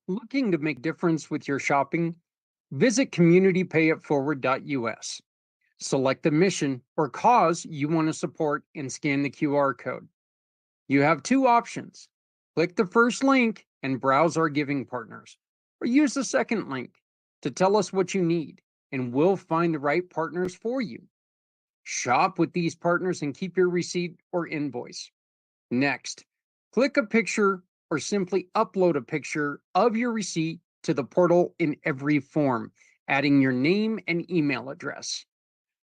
Looking to make a difference with your shopping? Visit communitypayitforward.us. Select the mission or cause you want to support and scan the QR code. You have two options. Click the first link and browse our giving partners, or use the second link to tell us what you need, and we'll find the right partners for you. Shop with these partners and keep your receipt or invoice. Next, click a picture or simply upload a picture of your receipt to the portal in every form, adding your name and email address.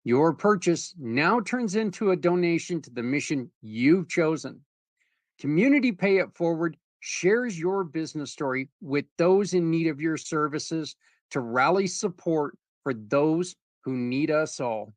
Your purchase now turns into a donation to the mission you've chosen. Community Pay It Forward shares your business story with those in need of your services to rally support for those who need us all.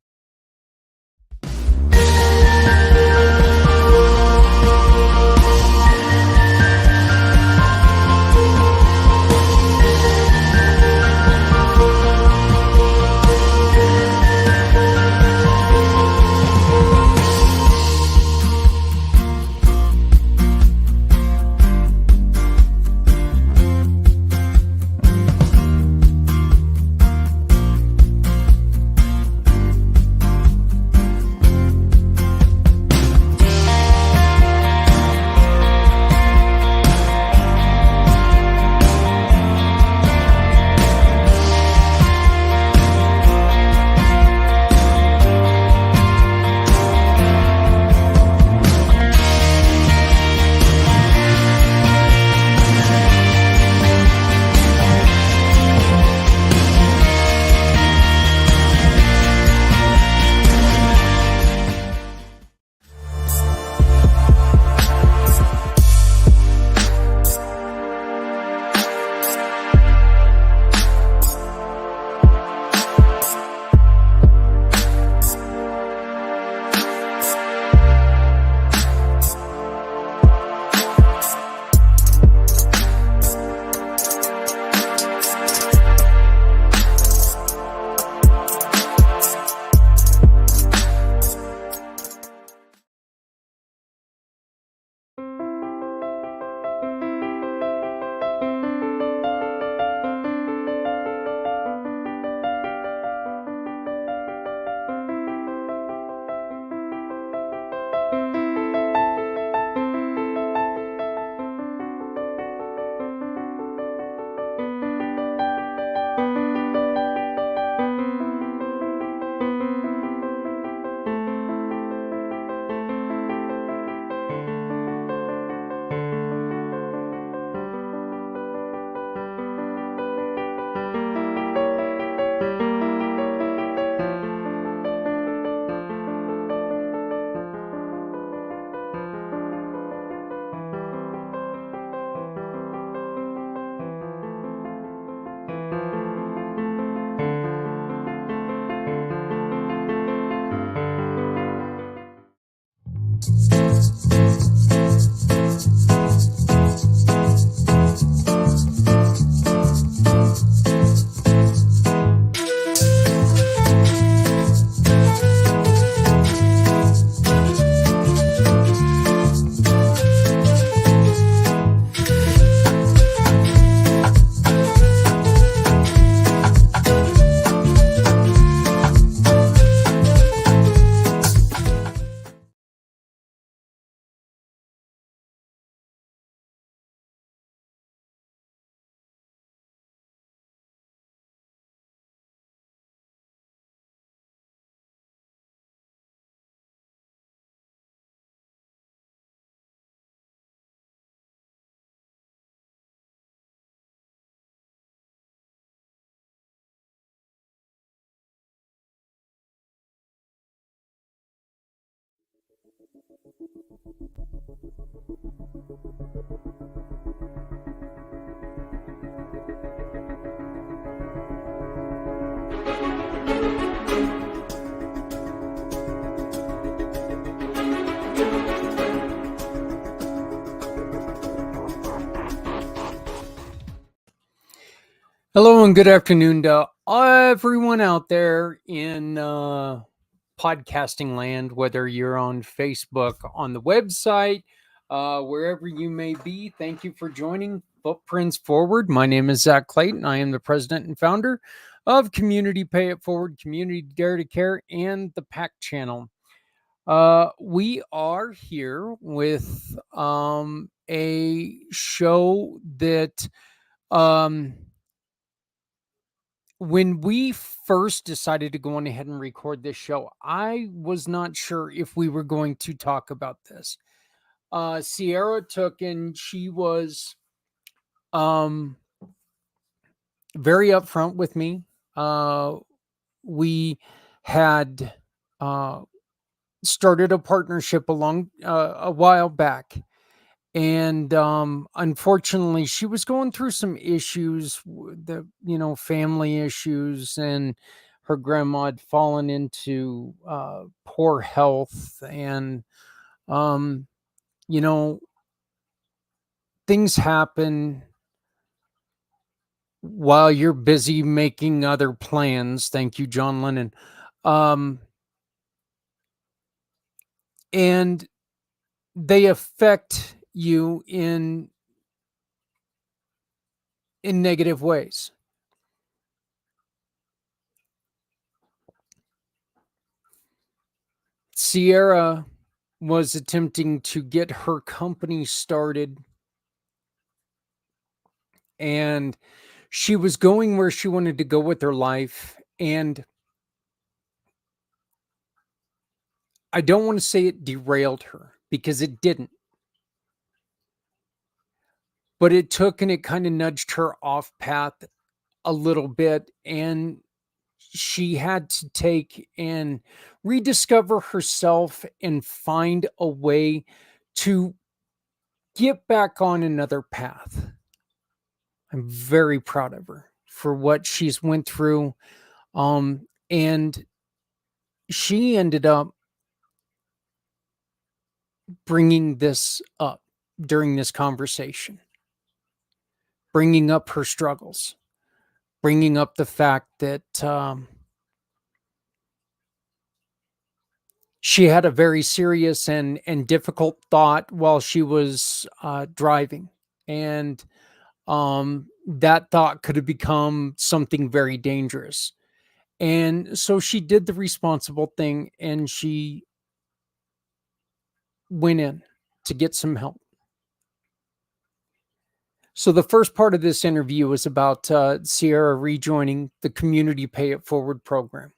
Hello and good afternoon to everyone out there in podcasting land, whether you're on Facebook, on the website, wherever you may be. Thank you for joining Footprints Forward. My name is Zach Clayton. I am the president and founder of Community Pay It Forward, Community Dare to Care, and the PAC channel. We are here with a show that um, when we first decided to go on ahead and record this show, I was not sure if we were going to talk about this. Ciara took and she was um very upfront with me. We had uh started a partnership along a while back, and unfortunately she was going through some issues, the family issues, and her grandma had fallen into poor health, and um you know things happen while you're busy making other plans. Thank you, John Lennon. Um, and they affect you in negative ways. Sierra was attempting to get her company started, and she was going where she wanted to go with her life. And I don't want to say it derailed her, because it didn't, but it took and it kind of nudged her off path a little bit. And she had to take and rediscover herself and find a way to get back on another path. I'm very proud of her for what she's went through. And she ended up bringing this up during this conversation, bringing up her struggles, bringing up the fact that she had a very serious and difficult thought while she was driving, and that thought could have become something very dangerous. And so she did the responsible thing, and she went in to get some help. So the first part of this interview was about Sierra rejoining the Community Pay It Forward program.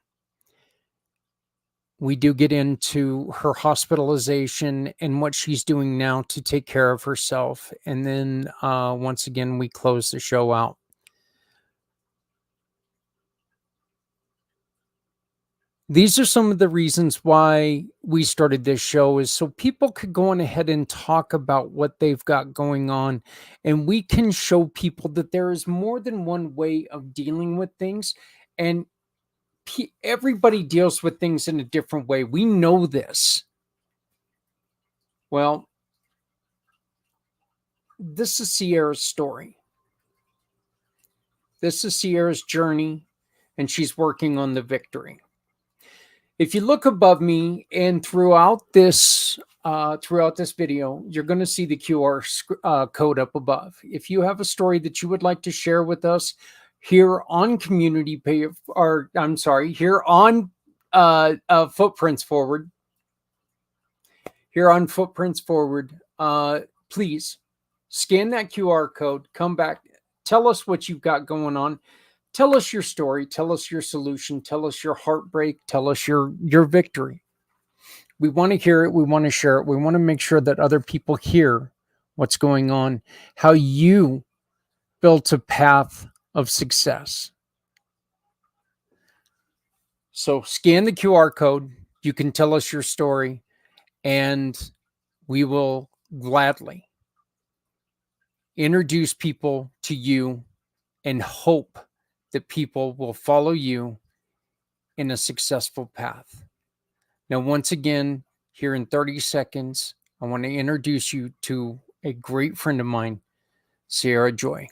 We do get into her hospitalization and what she's doing now to take care of herself. And then once again, we close the show out. These are some of the reasons why we started this show, is so people could go on ahead and talk about what they've got going on, and we can show people that there is more than one way of dealing with things, and everybody deals with things in a different way. We know this. Well, this is Sierra's story. This is Sierra's journey, and she's working on the victory. If you look above me and throughout this video, you're going to see the QR code up above. If you have a story that you would like to share with us here on Community Pay, or I'm sorry, here on Footprints Forward, please scan that QR code, come back, tell us what you've got going on. Tell us your story, tell us your solution, tell us your heartbreak, tell us your victory. We want to hear it, we want to share it. We want to make sure that other people hear what's going on, how you built a path of success. So scan the QR code, you can tell us your story, and we will gladly introduce people to you and hope that people will follow you in a successful path. Now, once again, here in 30 seconds, I want to introduce you to a great friend of mine, Ciara Joy.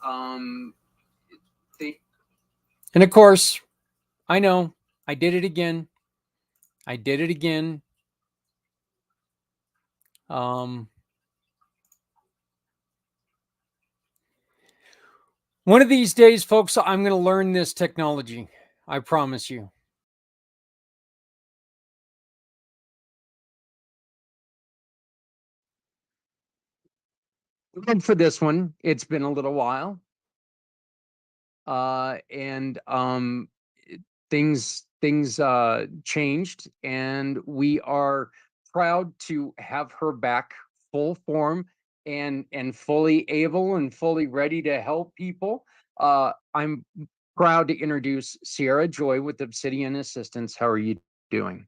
Um, they, and of course, I know I did it again. I did it again. Um, One of these days, folks, I'm going to learn this technology. I promise you. And for this one, it's been a little while. And things changed, and we are proud to have her back full form and fully able and fully ready to help people. I'm proud to introduce Ciara Joy with Obsidian Assistance. How are you doing?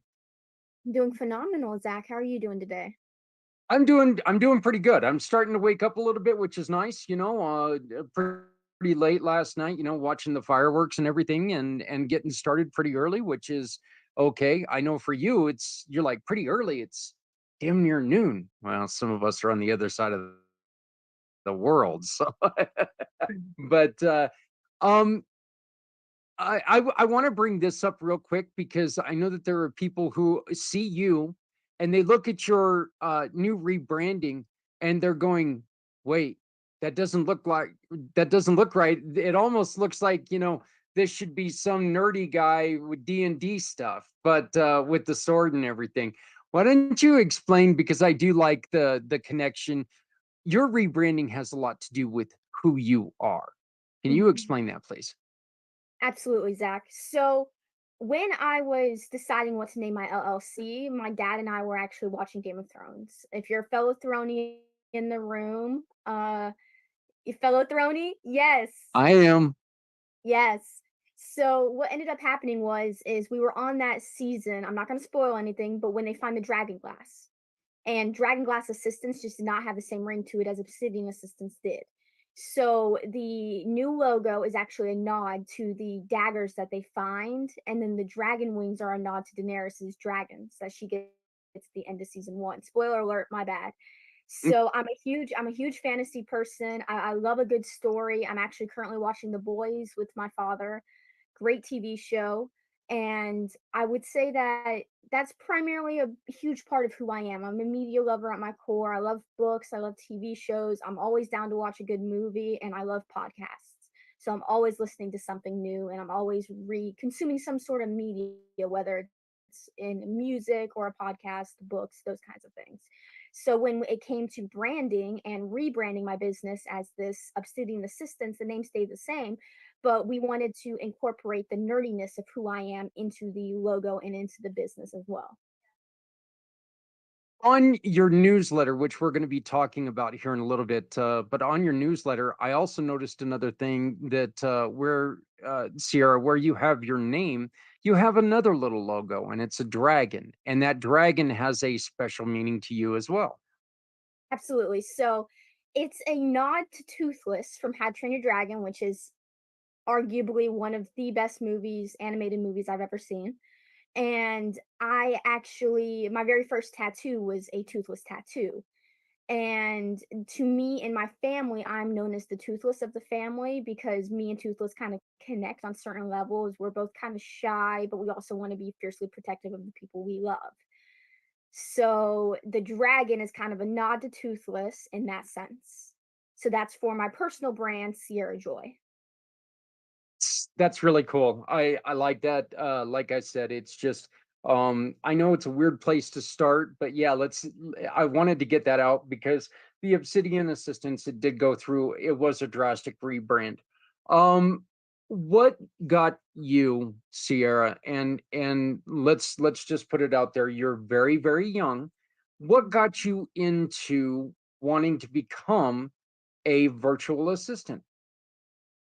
I'm doing phenomenal, Zach. How are you doing today? I'm doing pretty good. I'm starting to wake up a little bit, which is nice, pretty late last night, watching the fireworks and everything and getting started pretty early, which is okay. I know for you you're like pretty early. It's damn near noon. Well, some of us are on the other side of the world. So but um I want to bring this up real quick because I know that there are people who see you and they look at your new rebranding and they're going, "Wait, that doesn't look like that doesn't look right. It almost looks like this should be some nerdy guy with D&D stuff, but with the sword and everything." Why don't you explain? Because I do like the connection. Your rebranding has a lot to do with who you are. Can you Mhm. explain that, please? Absolutely, Zach. So, when I was deciding what to name my LLC, my dad and I were actually watching Game of Thrones. If you're a fellow Throny in the room, you fellow Throny? Yes. I am. Yes. So what ended up happening is we were on that season. I'm not going to spoil anything, but when they find the dragon glass, and dragon glass assistance just did not have the same ring to it as obsidian assistance did. So the new logo is actually a nod to the daggers that they find, and then the dragon wings are a nod to Daenerys's dragons that she gets at the end of season one. Spoiler alert, my bad. Mm. So I'm a huge fantasy person. I love a good story. I'm actually currently watching The Boys with my father. Great TV show. And I would say that that's primarily a huge part of who I am. I'm a media lover at my core. I love books, I love TV shows. I'm always down to watch a good movie, and I love podcasts. So I'm always listening to something new, and I'm always consuming some sort of media, whether it's in music or a podcast, books, those kinds of things. So when it came to branding and rebranding my business as this Obsidian Assistance, the name stayed the same, but we wanted to incorporate the nerdiness of who I am into the logo and into the business as well. On your newsletter, which we're going to be talking about here in a little bit, but on your newsletter, I also noticed another thing that where Sierra, where you have your name, you have another little logo, and it's a dragon, and that dragon has a special meaning to you as well. Absolutely. So it's a nod to Toothless from How to Train Your Dragon, which is arguably one of the best movies, animated movies I've ever seen. And I actually, my very first tattoo was a toothless tattoo. And to me and my family, I'm known as the Toothless of the family because me and Toothless kind of connect on certain levels. We're both kind of shy, but we also want to be fiercely protective of the people we love. So the dragon is kind of a nod to Toothless in that sense. So that's for my personal brand, Ciara Joy. That's really cool. I like that. Like I said, it's just I know it's a weird place to start, but yeah, I wanted to get that out because the Obsidian Assistance, it did go through, it was a drastic rebrand. Um what got you, Sierra, and let's just put it out there, you're very, very young. What got you into wanting to become a virtual assistant?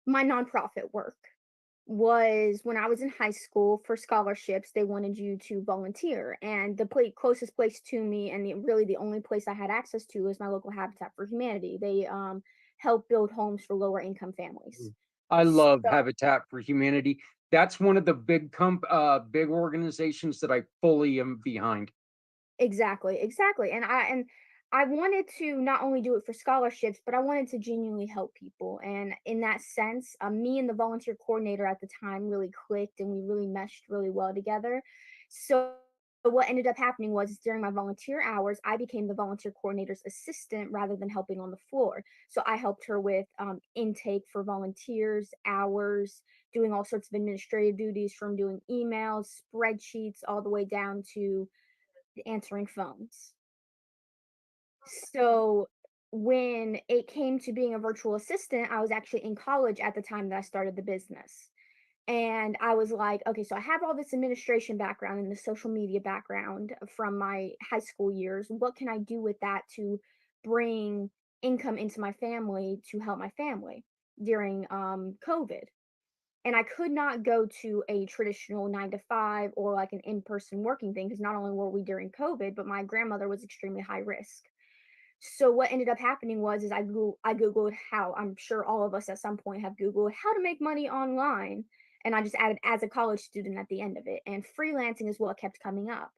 My nonprofit work was when I was in high school for scholarships, they wanted you to volunteer. And the closest place to me, and really the only place I had access to, was my local Habitat for Humanity. They help build homes for lower income families. Mm. I love So, Habitat for Humanity. That's one of the big organizations that I fully am behind. exactly, exactly. And I wanted to not only do it for scholarships, but I wanted to genuinely help people. And in that sense, me and the volunteer coordinator at the time really clicked and we really meshed really well together. So, what ended up happening was during my volunteer hours, I became the volunteer coordinator's assistant rather than helping on the floor. So, I helped her with intake for volunteers, hours, doing all sorts of administrative duties from doing emails, spreadsheets, all the way down to answering phones. So when it came to being a virtual assistant, I was actually in college at the time that I started the business. And I was like, okay, so I have all this administration background and the social media background from my high school years. What can I do with that to bring income into my family to help my family during COVID? And I could not go to a traditional 9 to 5 or like an in person working thing because not only were we during COVID, but my grandmother was extremely high risk. So what ended up happening was is I googled how I'm sure all of us at some point have googled how to make money online, and I just added as a college student at the end of it, and freelancing is what kept coming up.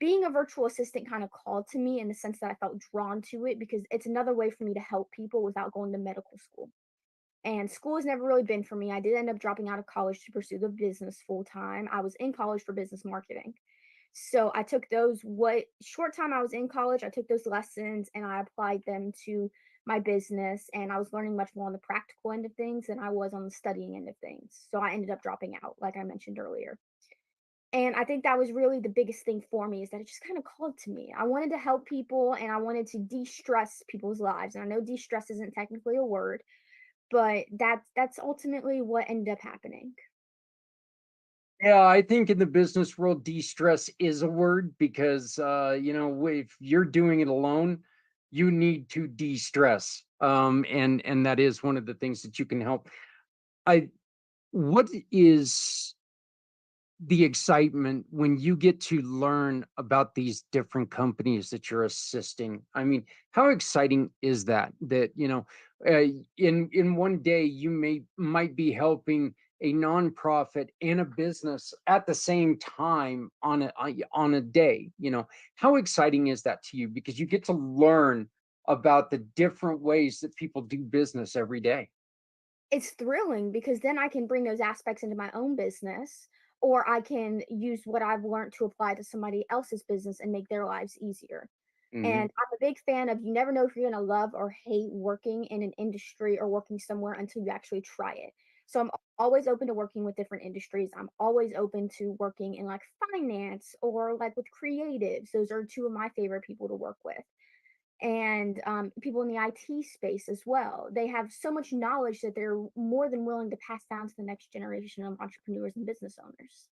Being a virtual assistant kind of called to me in the sense that I felt drawn to it because it's another way for me to help people without going to medical school. And school has never really been for me. I did end up dropping out of college to pursue the business full time. I was in college for business marketing. So I took those what short time I was in college, I took those lessons and I applied them to my business and I was learning much more on the practical end of things than I was on the studying end of things. So I ended up dropping out like I mentioned earlier. And I think that was really the biggest thing for me is that it just kind of called to me. I wanted to help people and I wanted to de-stress people's lives. And I know de-stress isn't technically a word, but that's ultimately what ended up happening. Yeah, I think in the business world, de-stress is a word because if you're doing it alone, you need to de-stress. And that is one of the things that you can help. I What is the excitement when you get to learn about these different companies that you're assisting? I mean, how exciting is that? In one day you might be helping a nonprofit and a business at the same time on a day. How exciting is that to you? Because you get to learn about the different ways that people do business every day. It's thrilling because then I can bring those aspects into my own business, or I can use what I've learned to apply to somebody else's business and make their lives easier. Hmm. And I'm a big fan of you never know if you're going to love or hate working in an industry or working somewhere until you actually try it. So I'm always open to working with different industries. I'm always open to working in like finance or like with creatives. Those are two of my favorite people to work with and people in the IT space as well. They have so much knowledge that they're more than willing to pass down to the next generation of entrepreneurs and business owners.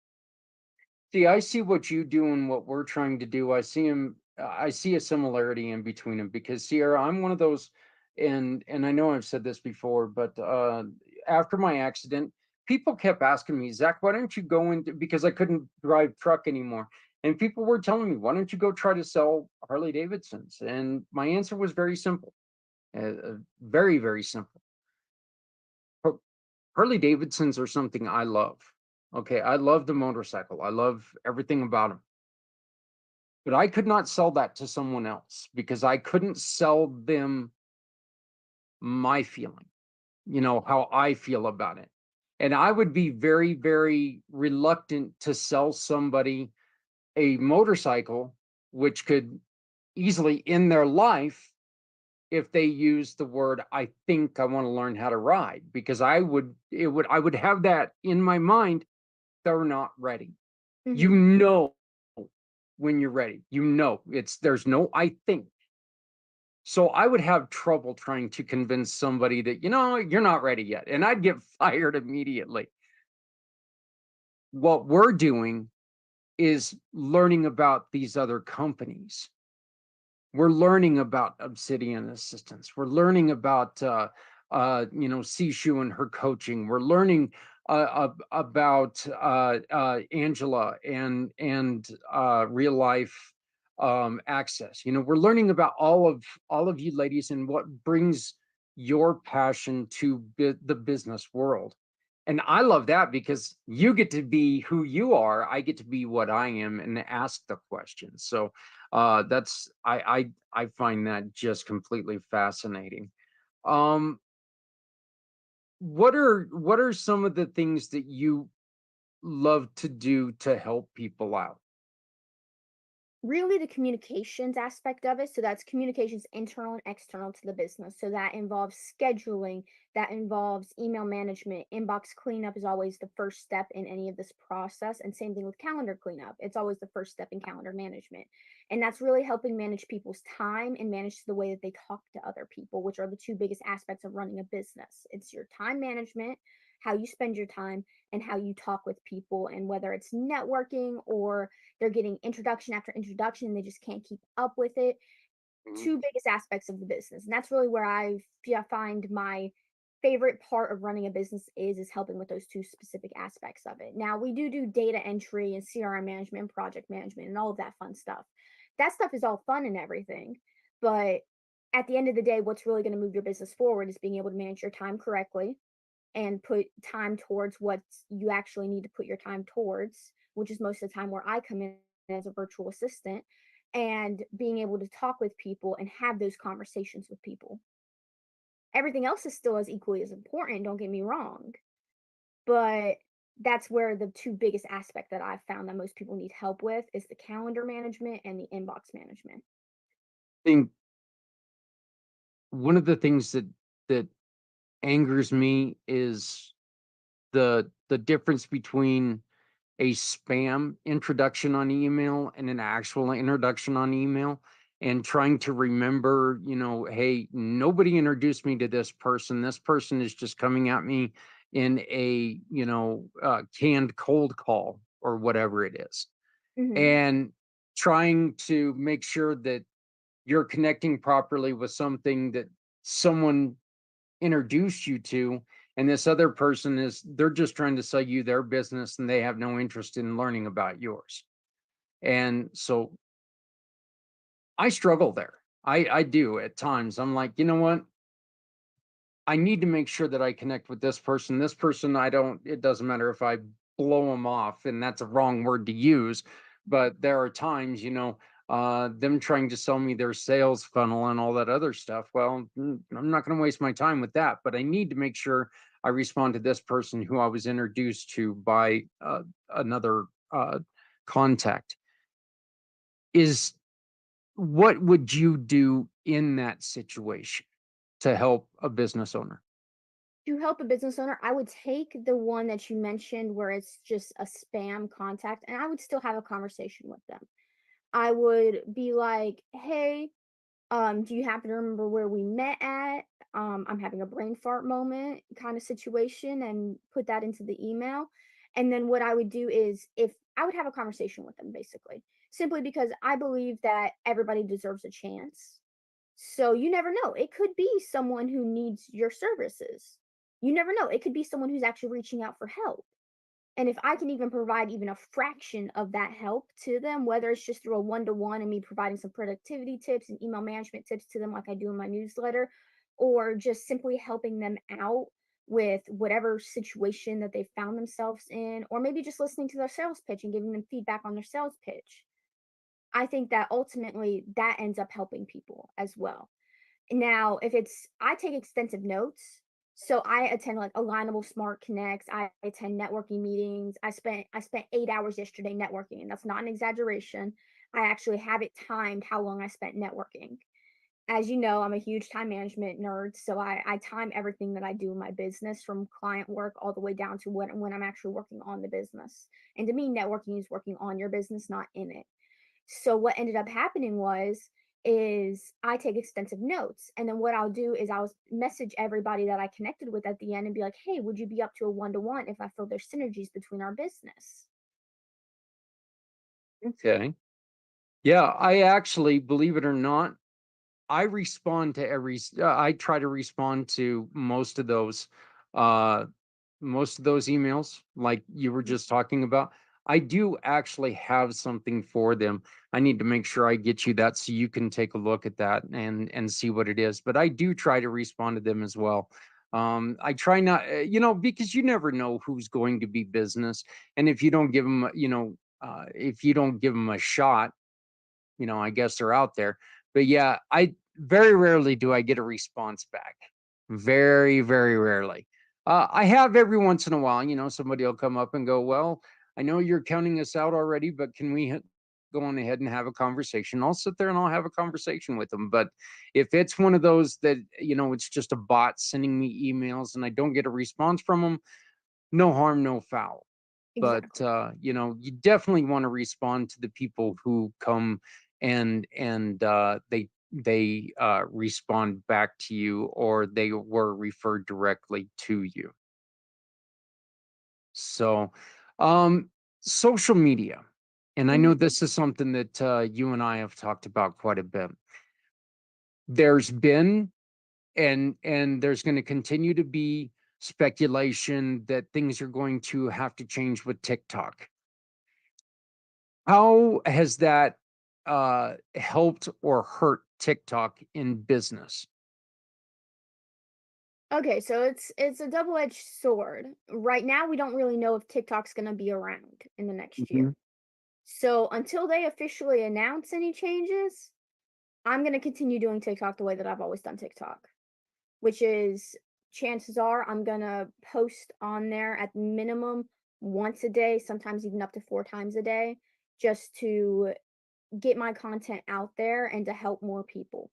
See, I see what you do and what we're trying to do. I see a similarity in between them because Sierra, I'm one of those, and I know I've said this before, but after my accident, people kept asking me, Zach, why don't you go into because I couldn't drive truck anymore. And people were telling me, why don't you go try to sell Harley Davidsons? And my answer was very simple, very, very simple. Har- Harley Davidsons are something I love. Okay, I love the motorcycle. I love everything about them. But I could not sell that to someone else because I couldn't sell them my feeling, how I feel about it. And I would be very, very reluctant to sell somebody a motorcycle, which could easily end their life if they use the word, I think I want to learn how to ride, because I would have that in my mind. They're not ready. You Hmm. know when you're ready. There's no I think. So I would have trouble trying to convince somebody that, you're not ready yet. And I'd get fired immediately. What we're doing is learning about these other companies. We're learning about Obsidian Assistance. We're learning about, Sishu and her coaching. We're learning about Angela and real life access. We're learning about all of you ladies and what brings your passion to the business world. And I love that because you get to be who you are. I get to be what I am and ask the questions. So that's I find that just completely fascinating. Um, what are some of the things that you love to do to help people out? Really the communications aspect of it. So that's communications internal and external to the business. So that involves scheduling, that involves email management. Inbox cleanup is always the first step in any of this process. And same thing with calendar cleanup. It's always the first step in calendar management. And that's really helping manage people's time and manage the way that they talk to other people, which are the two biggest aspects of running a business. It's your time management, how you spend your time, and how you talk with people, and whether it's networking or they're getting introduction after introduction and they just can't keep up with it. Mhm. Two biggest aspects of the business. And that's really where I find my favorite part of running a business is helping with those two specific aspects of it. Now, we do data entry and CRM management and project management and all of that fun stuff. That stuff is all fun and everything, but at the end of the day, what's really going to move your business forward is being able to manage your time correctly and put time towards what you actually need to put your time towards, which is most of the time where I come in as a virtual assistant, and being able to talk with people and have those conversations with people. Everything else is still as equally as important, don't get me wrong, but that's where the two biggest aspect that I've found that most people need help with is the calendar management and the inbox management. Think one of the things that angers me is the difference between a spam introduction on email and an actual introduction on email, and trying to remember, hey, nobody introduced me to this person. This person is just coming at me in a, canned cold call or whatever it is. Mhm. And trying to make sure that you're connecting properly with something that someone introduced you to, and this other person is they're just trying to sell you their business and they have no interest in learning about yours. And so I struggle there. I do at times. I'm like, you know what, I need to make sure that I connect with this person. This person, I don't, it doesn't matter if I blow them off, and that's a wrong word to use, but there are times, them trying to sell me their sales funnel and all that other stuff. Well, I'm not going to waste my time with that, but I need to make sure I respond to this person who I was introduced to by another contact. Is what would you do in that situation to help a business owner? To help a business owner, I would take the one that you mentioned where it's just a spam contact and I would still have a conversation with them. I would be like, "Hey, do you happen to remember where we met at? I'm having a brain fart moment kind of situation," and put that into the email. And then what I would do is if I would have a conversation with them basically, simply because I believe that everybody deserves a chance. So you never know. It could be someone who needs your services. You never know. It could be someone who's actually reaching out for help. And if I can even provide even a fraction of that help to them, whether it's just through a one to one and me providing some productivity tips and email management tips to them, like I do in my newsletter, or just simply helping them out with whatever situation that they found themselves in, or maybe just listening to their sales pitch and giving them feedback on their sales pitch. I think that ultimately that ends up helping people as well. Now, if it's I take extensive notes, so I attend like Alignable Smart Connects, I attend networking meetings. I spent 8 hours yesterday networking, and that's not an exaggeration. I actually have it timed how long I spent networking. As you know, I'm a huge time management nerd, so I time everything that I do in my business from client work all the way down to when I'm actually working on the business. And to me, networking is working on your business, not in it. So what ended up happening is I take extensive notes, and then what I'll do is I'll message everybody that I connected with at the end and be like, "Hey, would you be up to a one-to-one if I feel there's synergies between our business?" Okay. Yeah, I actually, believe it or not, I respond to I try to respond to uh most of those emails like you were Mhm. just talking about. I do actually have something for them. I need to make sure I get you that so you can take a look at that and see what it is. But I do try to respond to them as well. I try not, because you never know who's going to be business, and if you don't give them, if you don't give them a shot, I guess they're out there. But yeah, I very rarely do I get a response back. Very, very rarely. I have every once in a while, somebody will come up and go, "Well, I know you're counting us out already, but can we go on ahead and have a conversation?" I'll sit there and I'll have a conversation with them. But if it's one of those that, it's just a bot sending me emails and I don't get a response from them, no harm, no foul. But Exactly. you definitely want to respond to the people who come and they respond back to you, or they were referred directly to you. So, um, social media, and I know Mhm. this is something that you and I have talked about quite a bit. There's been and there's going to continue to be speculation that things are going to have to change with TikTok. How has that helped or hurt TikTok in business? Okay, so it's a double-edged sword. Right now, we don't really know if TikTok's gonna be around in the next year. Mhm. So until they officially announce any changes, I'm gonna continue doing TikTok the way that I've always done TikTok, which is chances are I'm gonna post on there at minimum once a day, sometimes even up to 4 times a day, just to get my content out there and to help more people.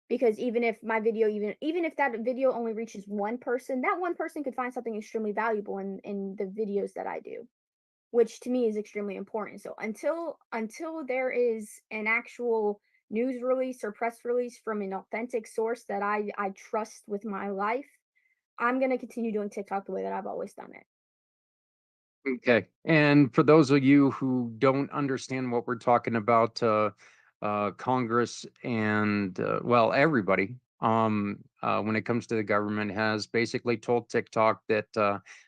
Because even if my video even if that video only reaches one person, that one person could find something extremely valuable in the videos that I do, which to me is extremely important. So until there is an actual news release or press release from an authentic source that I trust with my life, I'm going to continue doing TikTok the way that I've always done it. Okay. And for those of you who don't understand what we're talking about, Congress and well, everybody, when it comes to the government, has basically told TikTok that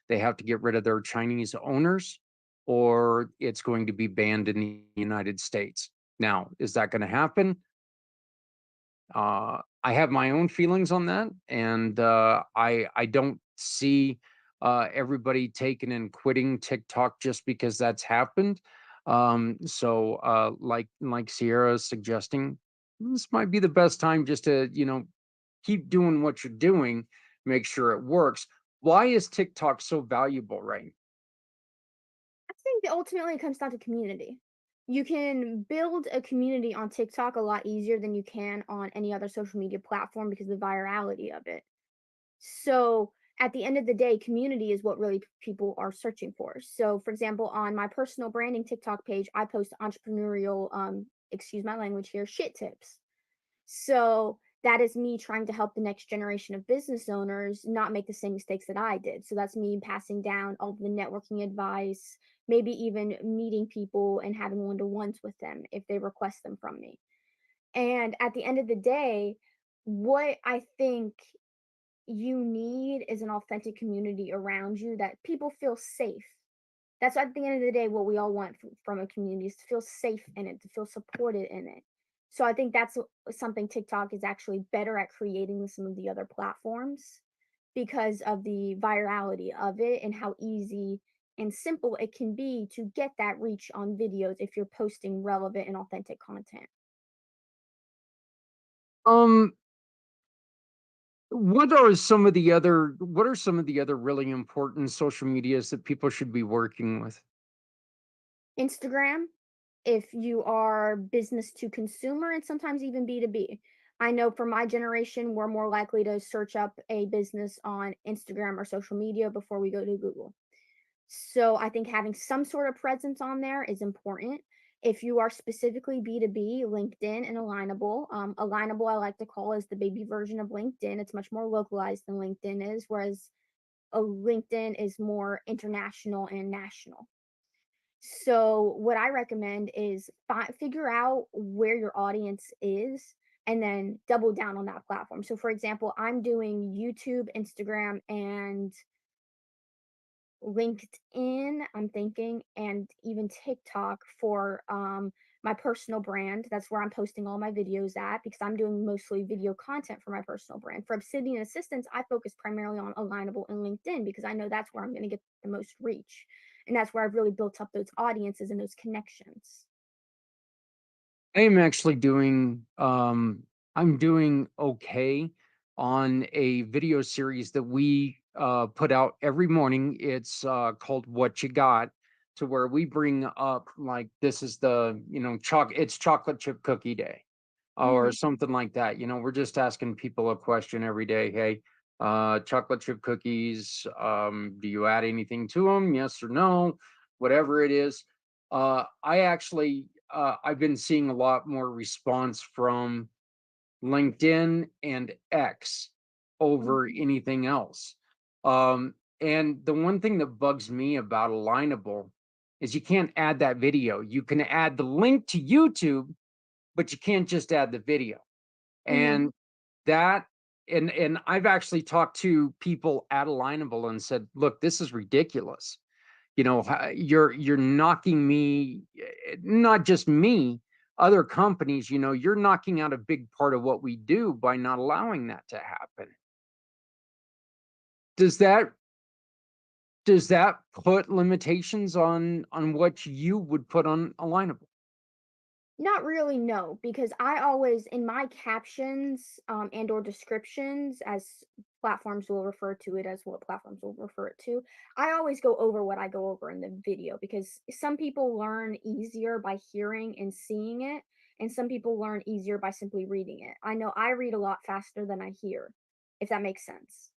they have to get rid of their Chinese owners, or it's going to be banned in the United States. Now, is that going to happen? I have my own feelings on that, and I don't see everybody taking and quitting TikTok just because that's happened. Like Sierra is suggesting, this might be the best time just to keep doing what you're doing, make sure it works. Why is TikTok so valuable right I think that ultimately it comes down to community. You can build a community on TikTok a lot easier than you can on any other social media platform because of the virality of it. So at the end of the day, community is what really people are searching for. So, for example, on my personal branding TikTok page, I post entrepreneurial, excuse my language here, shit tips. So that is me trying to help the next generation of business owners not make the same mistakes that I did. So that's me passing down all the networking advice, maybe even meeting people and having one-to-ones with them if they request them from me. And at the end of the day, what I think you need is an authentic community around you that people feel safe. That's at the end of the day what we all want from a community is to feel safe in it, to feel supported in it. So I think that's something TikTok is actually better at creating than some of the other platforms because of the virality of it and how easy and simple it can be to get that reach on videos if you're posting relevant and authentic content. now? What are some of the other really important social medias that people should be working with? Instagram, if you are business to consumer and sometimes even B2B. I know for my generation, we're more likely to search up a business on Instagram or social media before we go to Google. So I think having some sort of presence on there is important. If you are specifically B2B, LinkedIn and Alignable. Alignable, I like to call is the baby version of LinkedIn. It's much more localized than LinkedIn is, whereas a LinkedIn is more international and national. So, what I recommend is figure out where your audience is and then double down on that platform. So, for example, I'm doing YouTube, Instagram, and LinkedIn, I'm thinking, and even TikTok for my personal brand. That's where I'm posting all my videos at because I'm doing mostly video content for my personal brand. For Obsidian Assistance, I focus primarily on Alignable and LinkedIn because I know that's where I'm going to get the most reach. And that's where I've really built up those audiences and those connections. I am actually doing I'm doing okay on a video series that we put out every morning. It's called What You Got, to where we bring up, like, this is the, it's chocolate chip cookie day or Hmm. something like that. We're just asking people a question every day. Hey, chocolate chip cookies, do you add anything to them? Yes or no? Whatever it is. I've been seeing a lot more response from LinkedIn and X over Hmm. anything else. And the one thing that bugs me about Alignable is you can't add that video. You can add the link to YouTube, but you can't just add the video. Hmm. And that and I've actually talked to people at Alignable and said, look, this is ridiculous. You're knocking me, not just me, other companies, you're knocking out a big part of what we do by not allowing that to happen. Does that does that put limitations on what you would put on Alignable? Not really, no, because I always in my captions, and or descriptions, as platforms will refer to it as what platforms will refer it to, I always go over what I go over in the video because some people learn easier by hearing and seeing it, and some people learn easier by simply reading it. I know I read a lot faster than I hear, if that makes sense.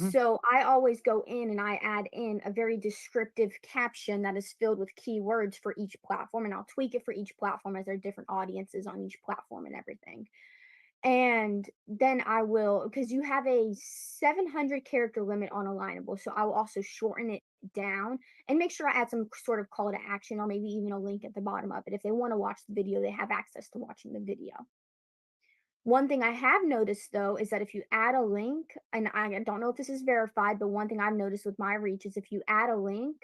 Mhm. So I always go in and I add in a very descriptive caption that is filled with keywords for each platform, and I'll tweak it for each platform as there are different audiences on each platform and everything. And then I will, because you have a 700 character limit on Alignable, so I will also shorten it down and make sure I add some sort of call to action or maybe even a link at the bottom of it. If they want to watch the video, they have access to watching the video. One thing I have noticed though is that if you add a link, and I don't know if this is verified, but one thing I've noticed with my reach is if you add a link,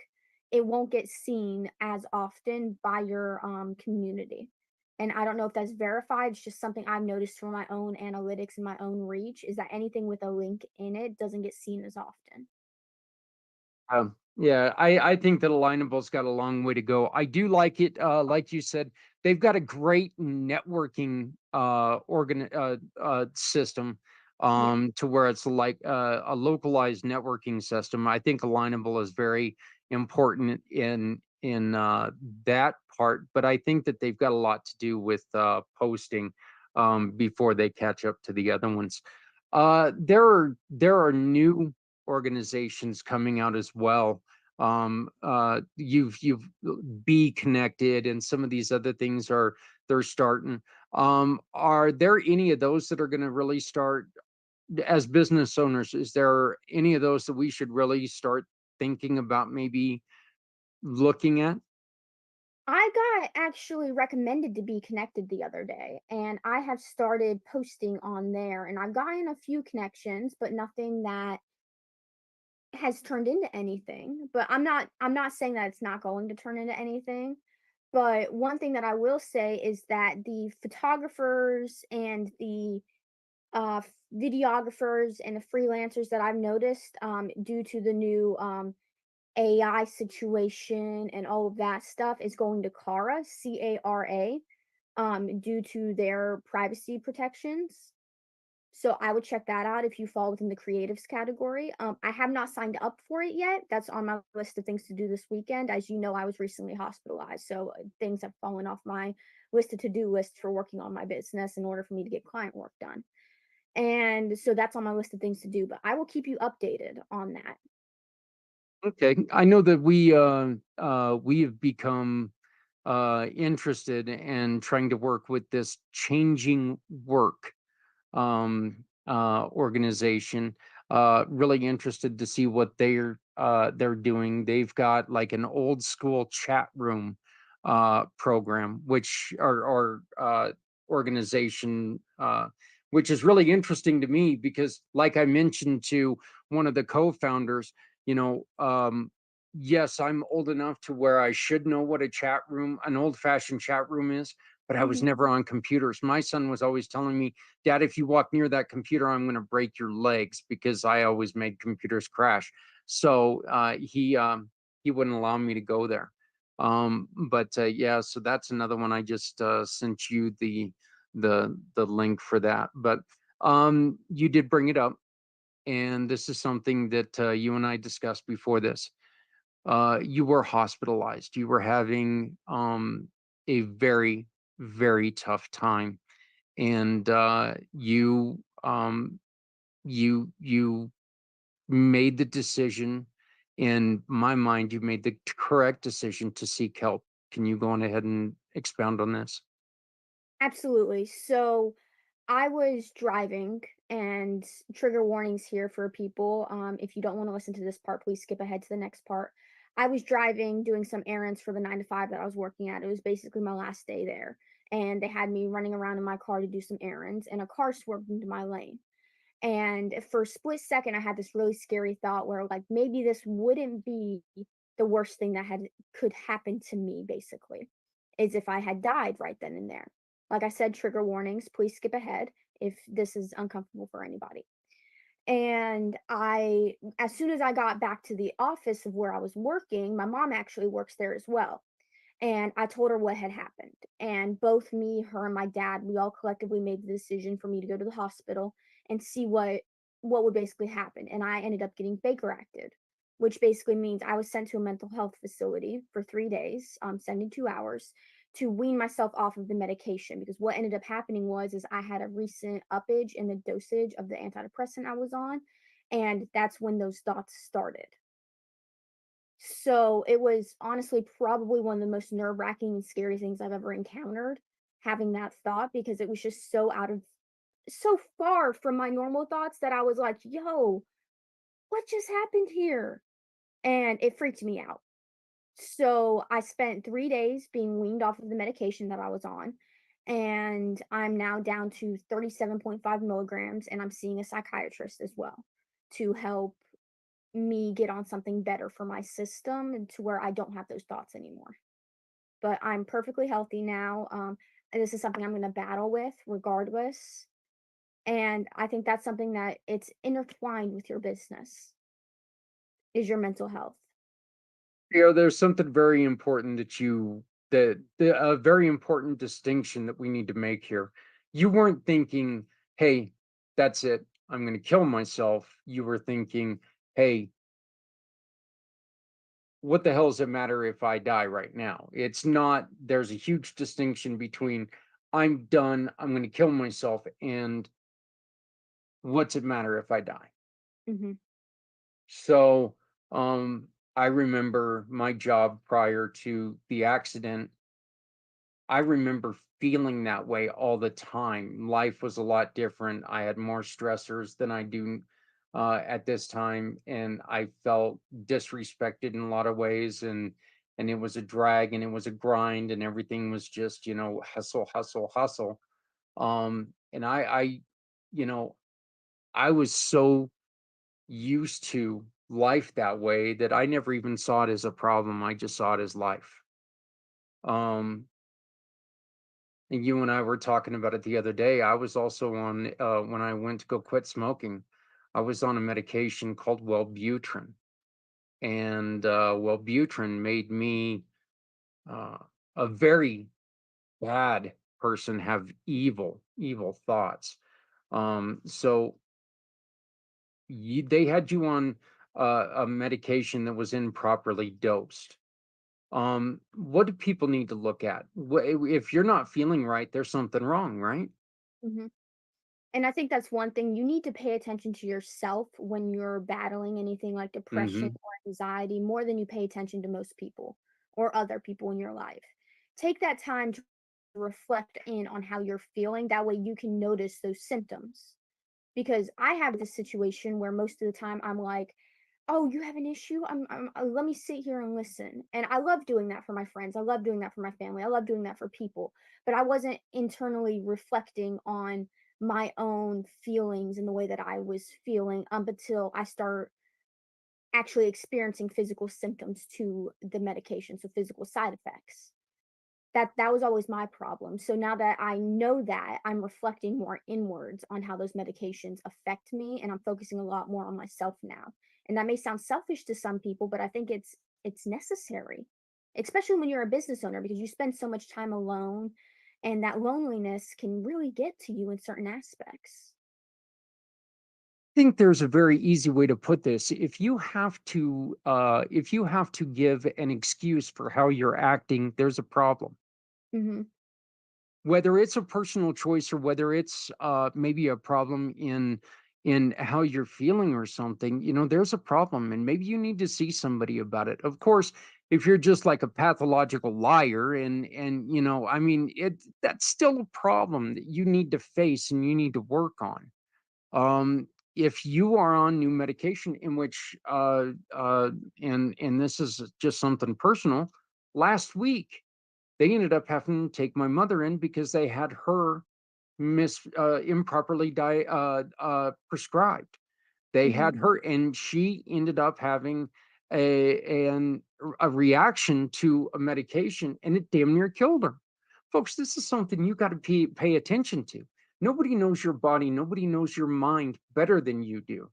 it won't get seen as often by your community. And I don't know if that's verified. It's just something I've noticed from my own analytics and my own reach is that anything with a link in it doesn't get seen as often. Yeah, I think that Alignable's got a long way to go. I do like it. Like you said, they've got a great networking system, Yeah. to where it's like a localized networking system. I think Alignable is very important in that part, but I think that they've got a lot to do with posting before they catch up to the other ones. There are new organizations coming out as well. You've Be Connected and some of these other things they're starting. Are there any of those that are going to really start as business owners? Is there any of those that we should really start thinking about maybe looking at? I got actually recommended to be connected the other day, and I have started posting on there, and I've gotten a few connections, but nothing that has turned into anything. But I'm not saying that it's not going to turn into anything. But one thing that I will say is that the photographers and the videographers and the freelancers that I've noticed, due to the new AI situation and all of that stuff, is going to Cara, due to their privacy protections. So I would check that out if you fall within the creatives category. I have not signed up for it yet. That's on my list of things to do this weekend. As you know, I was recently hospitalized, so things have fallen off my list of to-do list for working on my business in order for me to get client work done. And so that's on my list of things to do, but I will keep you updated on that. Okay, I know that we have become interested in trying to work with this changing work organization. Really interested to see what they're doing. They've got like an old school chat room program, which or organization, which is really interesting to me because, like I mentioned to one of the co-founders, yes, I'm old enough to where I should know what a chat room, an old-fashioned chat room is, but I was Mhm. never on computers. My son was always telling me, "Dad, if you walk near that computer, I'm gonna break your legs," because I always made computers crash. So, he wouldn't allow me to go there. But, yeah, so that's another one. I just, sent you the link for that. But, you did bring it up, and this is something that, you and I discussed before this. You were hospitalized. You were having a very, very tough time, and you made the decision. In my mind, you made the correct decision to seek help. Can you go on ahead and expound on this? Absolutely. So I was driving, and trigger warnings here for people. If you don't want to listen to this part, please skip ahead to the next part. I was driving, doing some errands for the 9 to 5 that I was working at. It was basically my last day there. And they had me running around in my car to do some errands, and a car swerved into my lane. And for a split second, I had this really scary thought where, like, maybe this wouldn't be the worst thing that had could happen to me, basically, is if I had died right then and there. Like I said, trigger warnings, please skip ahead if this is uncomfortable for anybody. And as soon as I got back to the office of where I was working, my mom actually works there as well. And I told her what had happened. And both me, her, and my dad, we all collectively made the decision for me to go to the hospital and see what would basically happen. And I ended up getting Baker acted, which basically means I was sent to a mental health facility for 3 days, 72 hours, to wean myself off of the medication. Because what ended up happening was I had a recent uppage in the dosage of the antidepressant I was on, and that's when those thoughts started. So, it was honestly probably one of the most nerve-wracking and scary things I've ever encountered, having that thought, because it was just so far from my normal thoughts that I was like, "Yo, what just happened here?" And it freaked me out. So, I spent 3 days being weaned off of the medication that I was on, and I'm now down to 37.5 milligrams, and I'm seeing a psychiatrist as well to help me get on something better for my system and to where I don't have those thoughts anymore. But I'm perfectly healthy now. And this is something I'm going to battle with regardless. And I think that's something that it's intertwined with your business is your mental health. There's something very important that a very important distinction that we need to make here. You weren't thinking, "Hey, that's it. I'm going to kill myself." You were thinking, "Hey, what the hell does it matter if I die right now?" It's not, there's a huge distinction between "I'm done, I'm going to kill myself," and "what's it matter if I die?" Hmm. So, I remember my job prior to the accident. I remember feeling that way all the time. Life was a lot different. I had more stressors than I do at this time, and I felt disrespected in a lot of ways. And it was a drag, and it was a grind, and everything was just, hustle, hustle, hustle. And you know, I was so used to life that way that I never even saw it as a problem. I just saw it as life. Um, And you and I were talking about it the other day. I was also on, when I went to go quit smoking, I was on a medication called Wellbutrin. And Wellbutrin made me uh, a very bad person, have evil, evil thoughts. So they had you on a medication that was improperly dosed. What do people need to look at? If you're not feeling right, there's something wrong, right? Hmm. And I think that's one thing you need to pay attention to yourself when you're battling anything like depression Hmm. or anxiety more than you pay attention to most people or other people in your life. Take that time to reflect in on how you're feeling. That way you can notice those symptoms. Because I have this situation where most of the time I'm like, "Oh, you have an issue? Let me sit here and listen." And I love doing that for my friends. I love doing that for my family. I love doing that for people. But I wasn't internally reflecting on my own feelings and the way that I was feeling until I start actually experiencing physical symptoms to the medication, so physical side effects. That was always my problem. So now that I know that, I'm reflecting more inwards on how those medications affect me, and I'm focusing a lot more on myself now. And that may sound selfish to some people, but I think it's necessary, especially when you're a business owner because you spend so much time alone, and that loneliness can really get to you in certain aspects. Think there's a very easy way to put this. If you have to give an excuse for how you're acting, there's a problem. Mhm. Whether it's a personal choice or whether it's maybe a problem in how you're feeling or something, there's a problem, and maybe you need to see somebody about it. Of course, if you're just like a pathological liar, and I mean, that's still a problem that you need to face and you need to work on. If you are on new medication, in which and this is just something personal, last week they ended up having to take my mother in because they had her improperly prescribed. They had Mhm. her, and she ended up having a reaction to a medication, and it damn near killed her. Folks, this is something you got to pay attention to. Nobody knows your body, nobody knows your mind better than you do.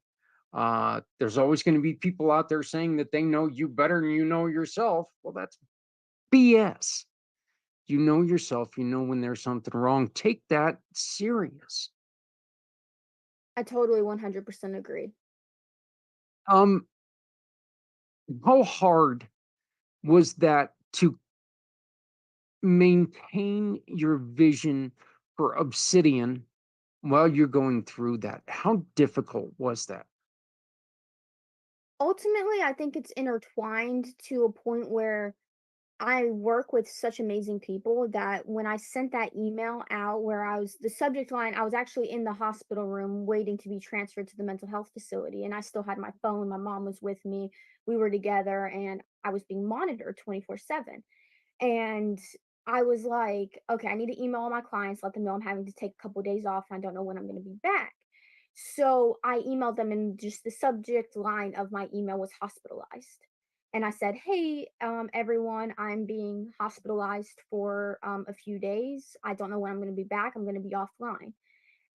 There's always going to be people out there saying that they know you better than you know yourself. Well, that's BS. You know yourself, you know when there's something wrong. Take that serious. I totally 100% agree. Um, how hard was that to maintain your vision for Obsidian while you're going through that? How difficult was that? Ultimately, I think it's intertwined to a point where I work with such amazing people that when I sent that email out where I was the subject line, I was actually in the hospital room waiting to be transferred to the mental health facility. And I still had my phone. My mom was with me. We were together and I was being monitored 24/7. And I was like, okay, I need to email all my clients, let them know I'm having to take a couple days off and I don't know when I'm going to be back. So I emailed them, and just the subject line of my email was hospitalized. And I said, hey, everyone, I'm being hospitalized for a few days. I don't know when I'm going to be back. I'm going to be offline.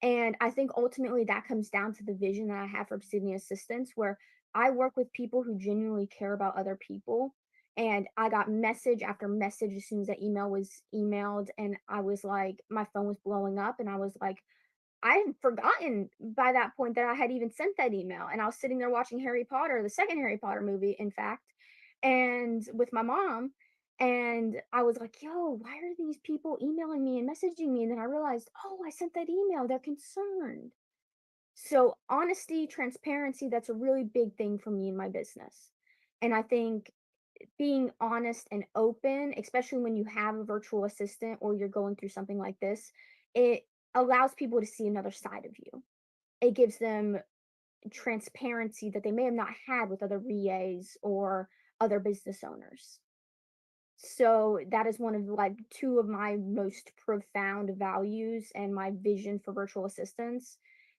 And I think ultimately that comes down to the vision that I have for Obsidian Assistance, where I work with people who genuinely care about other people. And I got message after message as soon as that email was emailed. And I was like, my phone was blowing up. And I was like, I had forgotten by that point that I had even sent that email. And I was sitting there watching Harry Potter, the second Harry Potter movie, in fact, and with my mom. And I was like, yo, why are these people emailing me and messaging me? And then I realized, oh, I sent that email. They're concerned. So, honesty, transparency, that's a really big thing for me in my business. And I think being honest and open, especially when you have a virtual assistant or you're going through something like this, it allows people to see another side of you. It gives them transparency that they may have not had with other VAs or other business owners. So that is one of like two of my most profound values and my vision for virtual assistants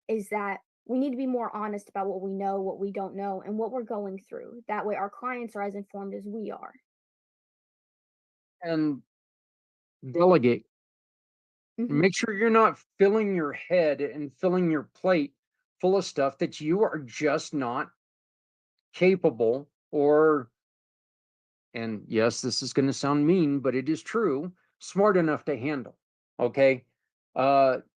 is that we need to be more honest about what we know, what we don't know, and what we're going through. That way our clients are as informed as we are. And delegate. Mhm. Make sure you're not filling your head and filling your plate full of stuff that you are just not capable, or, and yes, this is going to sound mean, but it is true, smart enough to handle. Okay.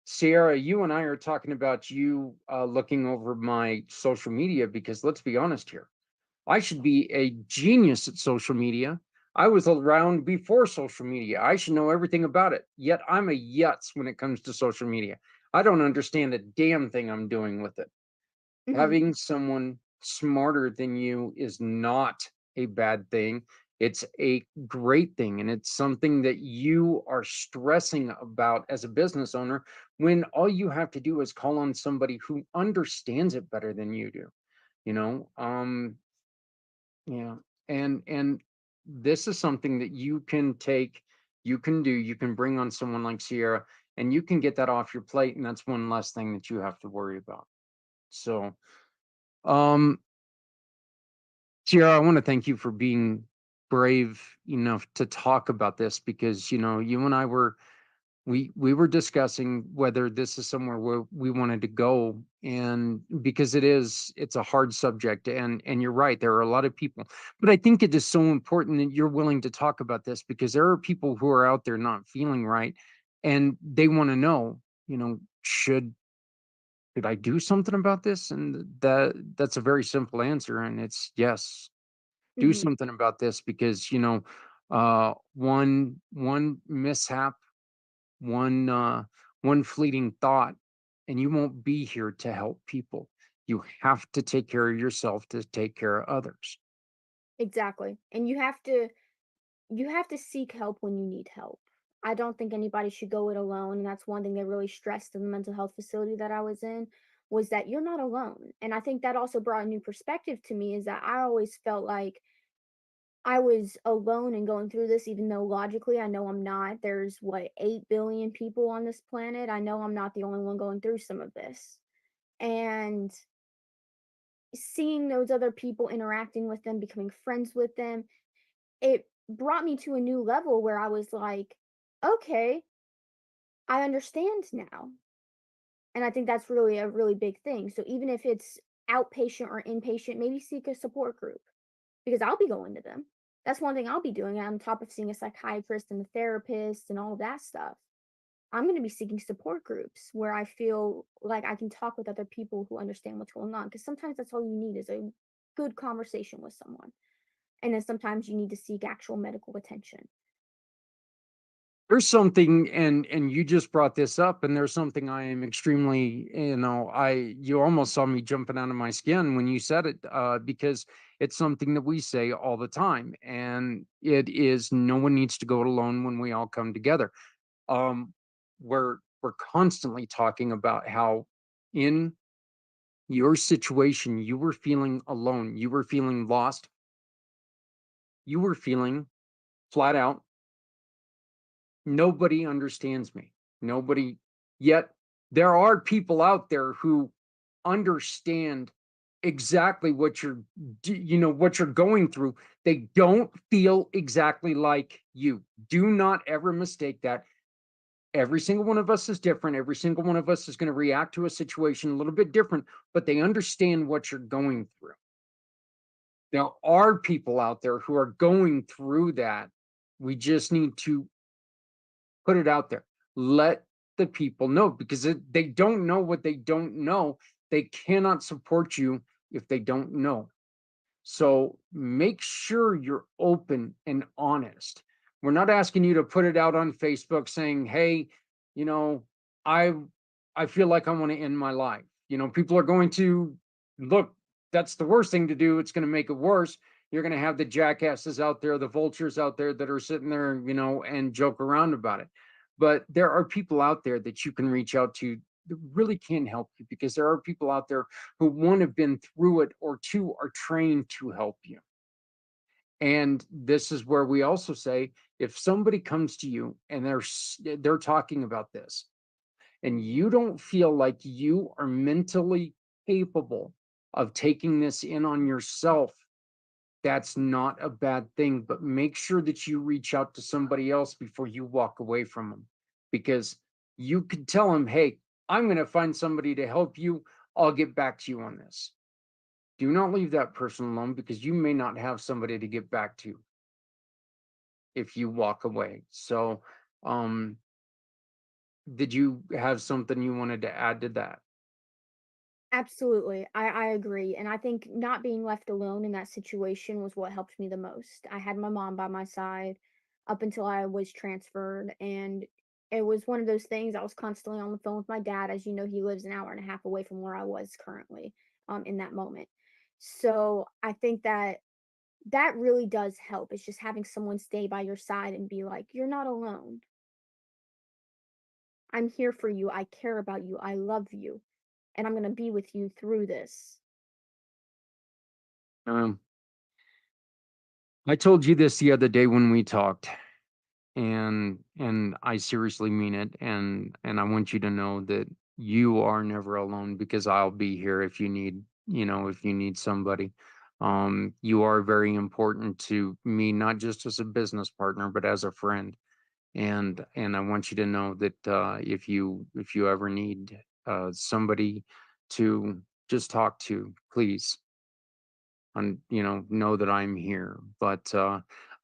Sierra, you and I are talking about you looking over my social media, because let's be honest here. I should be a genius at social media. I was around before social media. I should know everything about it. Yet I'm a yutz when it comes to social media. I don't understand a damn thing I'm doing with it. Mhm. Having someone smarter than you is not a bad thing. It's a great thing. And it's something that you are stressing about as a business owner, when all you have to do is call on somebody who understands it better than you do. You know, yeah. And this is something that you can take, you can do, you can bring on someone like Sierra, and you can get that off your plate, and that's one less thing that you have to worry about. So, um, Ciara, I want to thank you for being brave enough to talk about this because you and I were we were discussing whether this is somewhere where we wanted to go, and because it's a hard subject, and you're right, there are a lot of people, but I think it is so important that you're willing to talk about this because there are people who are out there not feeling right, and they want to know, should I do something about this? And that's a very simple answer, and it's yes. Do Mhm. something about this because one mishap, one one fleeting thought, and you won't be here to help people. You have to take care of yourself to take care of others. Exactly. And you have to seek help when you need help. I don't think anybody should go it alone, and that's one thing they really stressed in the mental health facility that I was in, was that you're not alone. And I think that also brought a new perspective to me, is that I always felt like I was alone in going through this, even though logically I know I'm not. There's what, 8 billion people on this planet. I know I'm not the only one going through some of this. And seeing those other people, interacting with them, becoming friends with them, it brought me to a new level where I was like, okay, I understand now. And I think that's really a really big thing. So even if it's outpatient or inpatient, maybe seek a support group, because I'll be going to them. That's one thing I'll be doing on top of seeing a psychiatrist and a therapist and all of that stuff. I'm going to be seeking support groups where I feel like I can talk with other people who understand what's going on. Because sometimes that's all you need is a good conversation with someone. And then sometimes you need to seek actual medical attention. There's something, and you just brought this up, and there's something I am extremely, you almost saw me jumping out of my skin when you said it, because it's something that we say all the time, and it is no one needs to go it alone when we all come together. um we're constantly talking about how in your situation you were feeling alone, you were feeling lost, you were feeling flat out nobody understands me, nobody. Yet there are people out there who understand exactly what what you're going through. They don't feel exactly like you. Do not ever mistake that. Every single one of us is different. Every single one of us is going to react to a situation a little bit different, but they understand what you're going through. There are people out there who are going through that. We just need to put it out there. Let the people know because they don't know what they don't know. They cannot support you if they don't know. So make sure you're open and honest. We're not asking you to put it out on Facebook saying, "Hey, you know, I I feel like I want to end my life." People are going to look, that's the worst thing to do. It's going to make it worse. You're going to have the jackasses out there, the vultures out there that are sitting there, and joke around about it. But there are people out there that you can reach out to that really can help you because there are people out there who, one, have been through it, or two, are trained to help you. And this is where we also say, if somebody comes to you and they're talking about this, and you don't feel like you are mentally capable of taking this in on yourself, that's not a bad thing. But make sure that you reach out to somebody else before you walk away from them, because you could tell them, "Hey, I'm going to find somebody to help you. I'll get back to you on this." Do not leave that person alone because you may not have somebody to get back to if you walk away. So, um, did you have something you wanted to add to that? Absolutely. I agree. And I think not being left alone in that situation was what helped me the most. I had my mom by my side up until I was transferred. And it was one of those things. I was constantly on the phone with my dad. As you know, he lives an hour and a half away from where I was currently in that moment. So I think that that really does help. It's just having someone stay by your side and be like, you're not alone. I'm here for you. I care about you. I love you. And I'm going to be with you through this. Um, I told you this the other day when we talked, and I seriously mean it, and I want you to know that you are never alone because I'll be here if you need, if you need somebody. You are very important to me, not just as a business partner, but as a friend. And I want you to know that if you ever need somebody to just talk to, please, and know that I'm here. But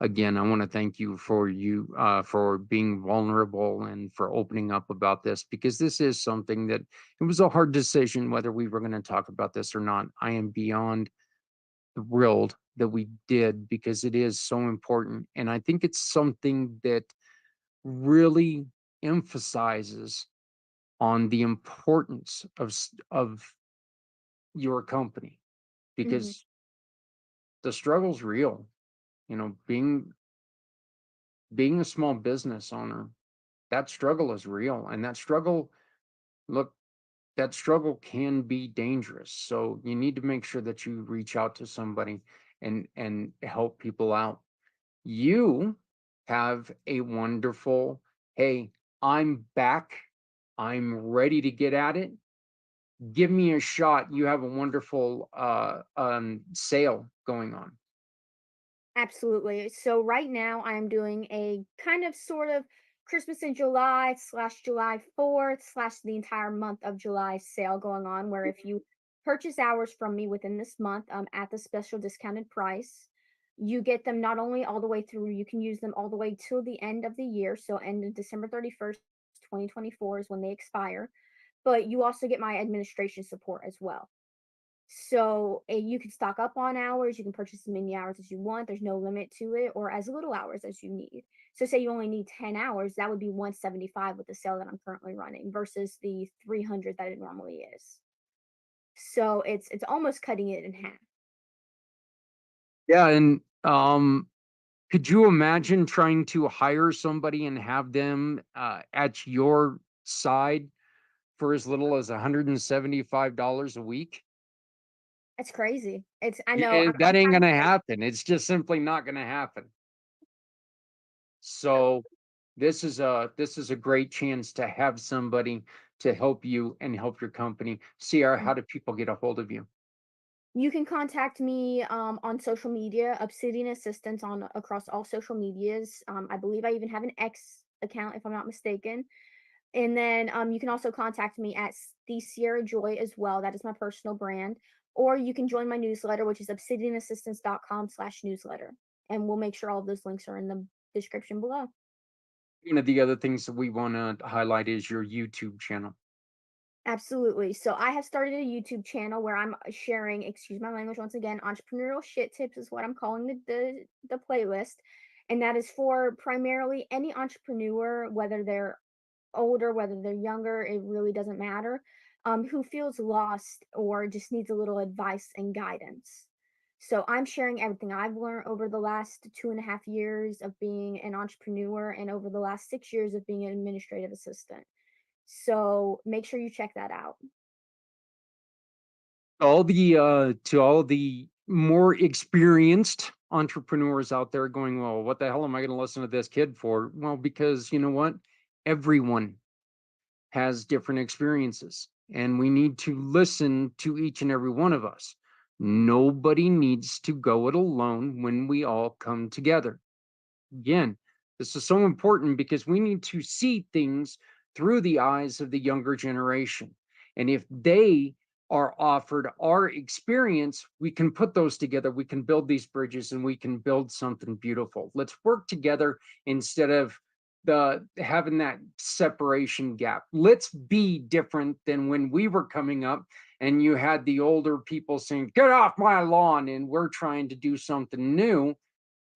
again, I want to thank you for being vulnerable and for opening up about this, because this is something that it was a hard decision whether we were going to talk about this or not. I am beyond thrilled that we did, because it is so important, and I think it's something that really emphasizes on the importance of your company, Mhm. because the struggle's real. Being a small business owner, that struggle is real, and look that struggle can be dangerous. So you need to make sure that you reach out to somebody and help people out. You have a wonderful, hey, I'm back, I'm ready to get at it, give me a shot. You have a wonderful sale going on. Absolutely. So right now I am doing a kind of sort of Christmas in July slash July 4th slash the entire month of July sale going on, where if you purchase hours from me within this month at the special discounted price, you get them not only all the way through, you can use them all the way till the end of the year. So end of December 31st, 2024 is when they expire. But you also get my administration support as well. So, you can stock up on hours, you can purchase as many hours as you want, there's no limit to it, or as little hours as you need. So say you only need 10 hours, that would be 175 with the sale that I'm currently running versus the 300 that it normally is. So it's almost cutting it in half. Yeah, and could you imagine trying to hire somebody and have them at your side for as little as $175 a week? It's crazy. It's I know That I'm ain't trying gonna to happen. It's just simply not gonna happen. So this is a great chance to have somebody to help you and help your company. Sierra, how do people get a hold of you? You can contact me on social media, Obsidian Assistance on across all social medias. I believe I even have an X account if I'm not mistaken. And then you can also contact me at the Ciara Joy as well. That is my personal brand. Or you can join my newsletter, which is obsidianassistance.com/newsletter. And we'll make sure all of those links are in the description below. One of the other things that we want to highlight is your YouTube channel. Absolutely. So I have started a YouTube channel where I'm sharing, excuse my language once again, entrepreneurial shit tips is what I'm calling the playlist. And that is for primarily any entrepreneur, whether they're older, whether they're younger, it really doesn't matter, who feels lost or just needs a little advice and guidance. So I'm sharing everything I've learned over the last 2.5 years of being an entrepreneur and over the last 6 years of being an administrative assistant. So make sure you check that out. To all the more experienced entrepreneurs out there going, well, what the hell am I going to listen to this kid for? Well, because you know what? Everyone has different experiences, and we need to listen to each and every one of us. Nobody needs to go it alone when we all come together. Again, this is so important because we need to see things through the eyes of the younger generation. And if they are offered our experience, we can put those together. We can build these bridges and we can build something beautiful. Let's work together instead of the having that separation gap. Let's be different than when we were coming up and you had the older people saying, "Get off my lawn," and we're trying to do something new.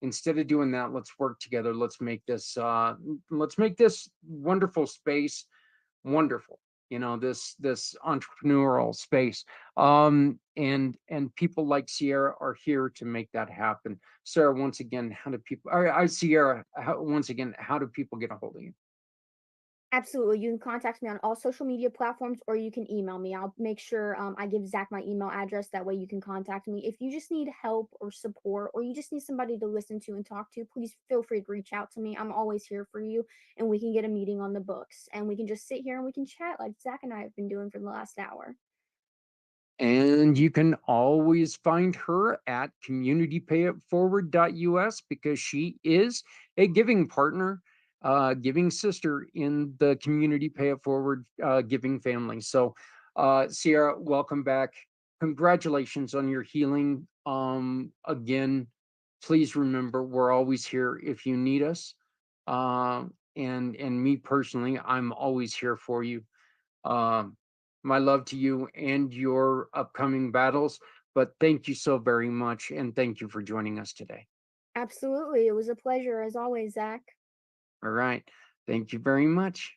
Instead of doing that, let's work together. Let's make this wonderful space wonderful. This entrepreneurial space. And people like Sierra are here to make that happen. Sarah, once again, how do people I Sierra, once again, how do people get a hold of you? Absolutely. You can contact me on all social media platforms or you can email me. I'll make sure I give Zach my email address. That way you can contact me. If you just need help or support or you just need somebody to listen to and talk to, please feel free to reach out to me. I'm always here for you and we can get a meeting on the books and we can just sit here and we can chat like Zach and I have been doing for the last hour. And you can always find her at communitypayitforward.us because she is a giving partner, giving sister in the Community Pay It Forward giving family. So, Ciara, welcome back. Congratulations on your healing. Again, please remember we're always here if you need us. Uh, and me personally, I'm always here for you. Um, my love to you and your upcoming battles. But thank you so very much. And thank you for joining us today. Absolutely. It was a pleasure as always, Zach. All right. Thank you very much.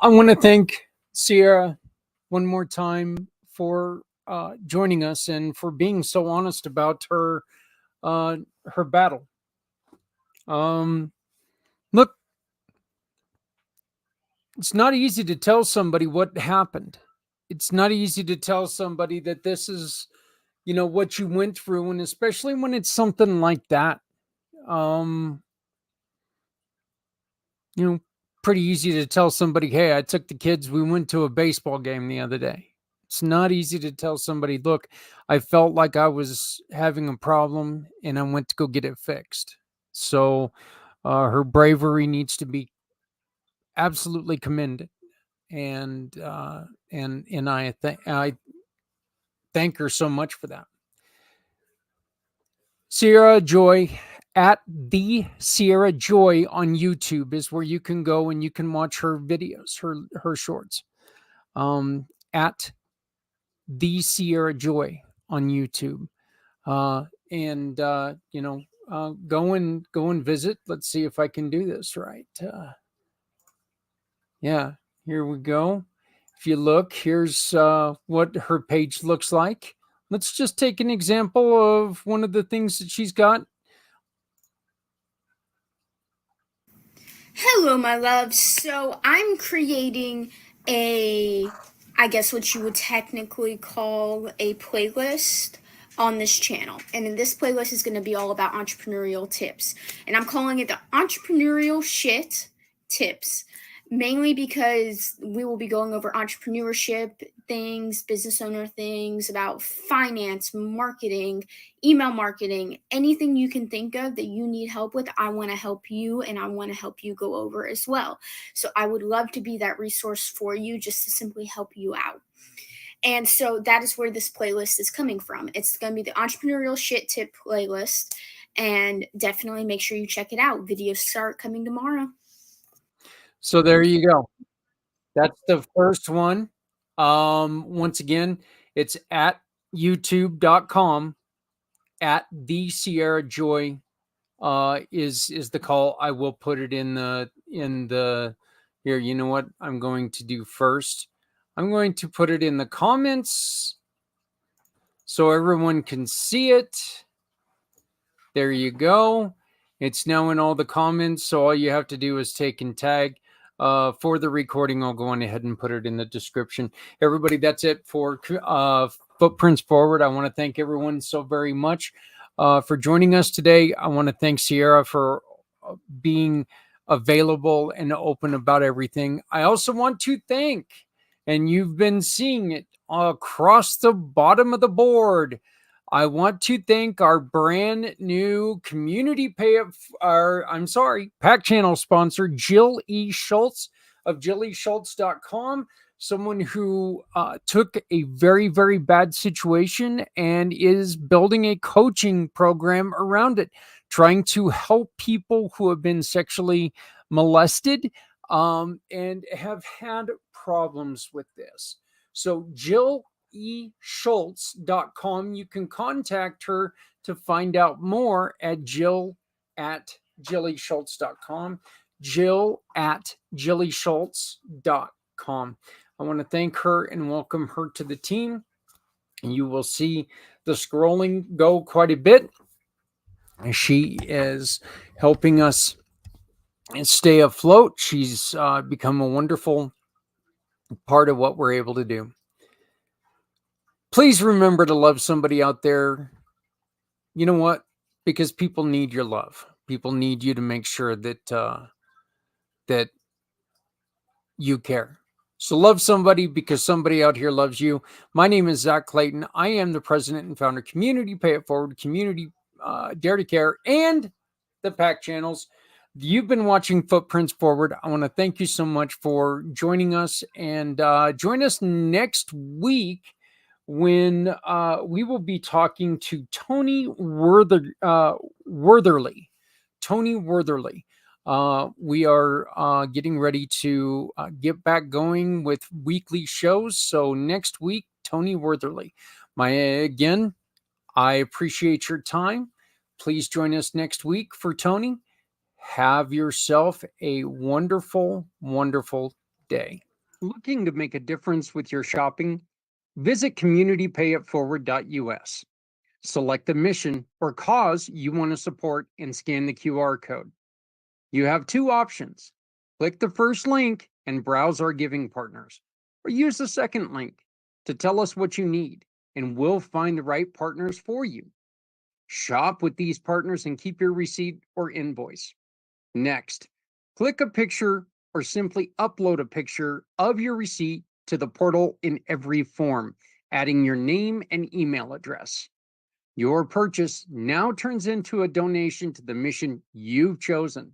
I want to thank Ciara one more time for joining us and for being so honest about her battle. Um, Look, it's not easy to tell somebody what happened. It's not easy to tell somebody that this is, what you went through, and especially when it's something like that. Um, you know, Pretty easy to tell somebody, hey, I took the kids, we went to a baseball game the other day. It's not easy to tell somebody, look, I felt like I was having a problem and I went to go get it fixed. So her bravery needs to be absolutely commended. And I thank her so much for that. Ciara Joy at the Ciara Joy on YouTube is where you can go and you can watch her videos, her shorts. At the Ciara Joy on YouTube. And go and visit. Let's see if I can do this right. Yeah, here we go. If you look, here's what her page looks like. Let's just take an example of one of the things that she's got. Hello, my love. So I'm creating I guess what you would technically call a playlist on this channel. And in this playlist is going to be all about entrepreneurial tips. And I'm calling it the entrepreneurial shit tips, mainly because we will be going over entrepreneurship things, business owner things, about finance, marketing, email marketing, anything you can think of that you need help with. I want to help you and I want to help you go over as well. So I would love to be that resource for you, just to simply help you out. And so that is where this playlist is coming from. It's going to be the entrepreneurial shit tip playlist. And definitely make sure you check it out. Videos start coming tomorrow. So there you go. That's the first one. Once again, it's at youtube.com at the Ciara Joy is the call. I will put it in the here. You know what I'm going to do first? I'm going to put it in the comments so everyone can see it. There you go. It's now in all the comments. So all you have to do is take and tag. For the recording, I'll go on ahead and put it in the description. Everybody, that's it for Footprints Forward. I want to thank everyone so very much for joining us today. I want to thank Ciara for being available and open about everything. I also want to thank, and you've been seeing it across the bottom of the board, I want to thank our brand new community pay, I'm sorry, Pack Channel sponsor, Jill E. Schultz. of JillySchultz.com, someone who took a very, very bad situation and is building a coaching program around it, trying to help people who have been sexually molested and have had problems with this. So JillESchultz.com. You can contact her to find out more at Jill@JillySchultz.com. Jill@JillySchultz.com. I want to thank her and welcome her to the team. You will see the scrolling go quite a bit. She is helping us stay afloat. She's become a wonderful part of what we're able to do. Please remember to love somebody out there. You know what? Because people need your love. People need you to make sure that that you care. So love somebody because somebody out here loves you. My name is Zach Clayton. I am the president and founder of Community Pay It Forward, Community Dare to Care, and the PAC channels. You've been watching Footprints Forward. I want to thank you so much for joining us, and join us next week when we will be talking to Tony Wortherly. Tony Wortherly. We are getting ready to get back going with weekly shows. So next week, Tony Wortherly. Again, I appreciate your time. Please join us next week for Tony. Have yourself a wonderful, wonderful day. Looking to make a difference with your shopping? Visit communitypayitforward.us. Select the mission or cause you want to support and scan the QR code. You have two options. Click the first link and browse our giving partners, or use the second link to tell us what you need, and we'll find the right partners for you. Shop with these partners and keep your receipt or invoice. Next, click a picture or simply upload a picture of your receipt to the portal in every form, adding your name and email address. Your purchase now turns into a donation to the mission you've chosen.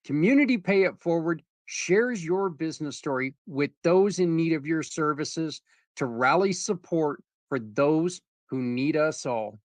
Community Pay It Forward shares your business story with those in need of your services to rally support for those who need us all.